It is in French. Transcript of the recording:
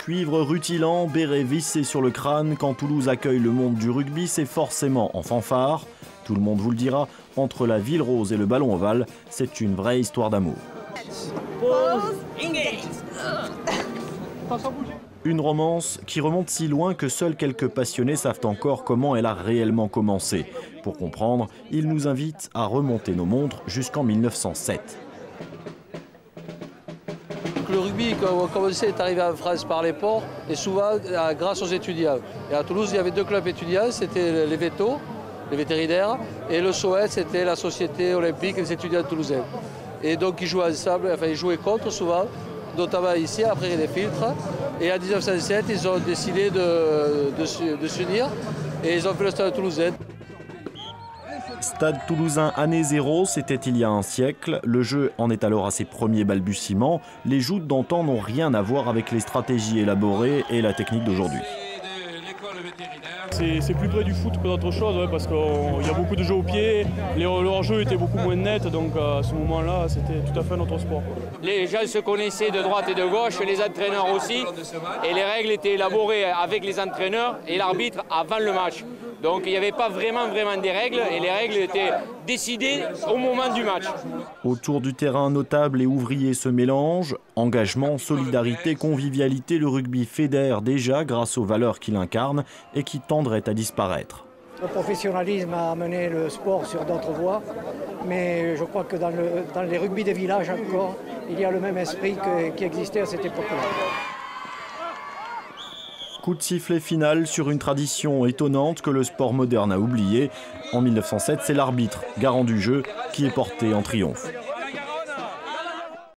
cuivre rutilant, béret vissé sur le crâne, quand Toulouse accueille le monde du rugby, c'est forcément en fanfare. Tout le monde vous le dira, entre la ville rose et le ballon ovale, c'est une vraie histoire d'amour. Une romance qui remonte si loin que seuls quelques passionnés savent encore comment elle a réellement commencé. Pour comprendre, il nous invite à remonter nos montres jusqu'en 1907. Le rugby, comme on sait, est arrivé en France par les ports et souvent grâce aux étudiants. Et à Toulouse, il y avait deux clubs étudiants, c'était les vétos, les vétérinaires, et le SOET, c'était la Société olympique des étudiants toulousains. Et donc ils jouaient ensemble, enfin ils jouaient contre souvent, notamment ici, après les filtres. Et en 1907, ils ont décidé de s'unir et ils ont fait le stade toulousain. Stade toulousain année 0, c'était il y a un siècle. Le jeu en est alors à ses premiers balbutiements. Les joutes d'antan n'ont rien à voir avec les stratégies élaborées et la technique d'aujourd'hui. C'est plus près du foot que d'autre chose, ouais, parce qu'il y a beaucoup de jeux au pied, le hors-jeu était beaucoup moins net, donc à ce moment-là, c'était tout à fait notre sport. Les gens se connaissaient de droite et de gauche, les entraîneurs aussi, et les règles étaient élaborées avec les entraîneurs et l'arbitre avant le match. Donc il n'y avait pas vraiment des règles, et les règles étaient décidées au moment du match. Autour du terrain, notables et ouvriers se mélangent. Engagement, solidarité, convivialité, le rugby fédère déjà grâce aux valeurs qu'il incarne et qui tendraient à disparaître. Le professionnalisme a amené le sport sur d'autres voies, mais je crois que dans les rugby des villages encore, il y a le même esprit qui existait à cette époque-là. Coup de sifflet final sur une tradition étonnante que le sport moderne a oubliée. En 1907, c'est l'arbitre, garant du jeu, qui est porté en triomphe.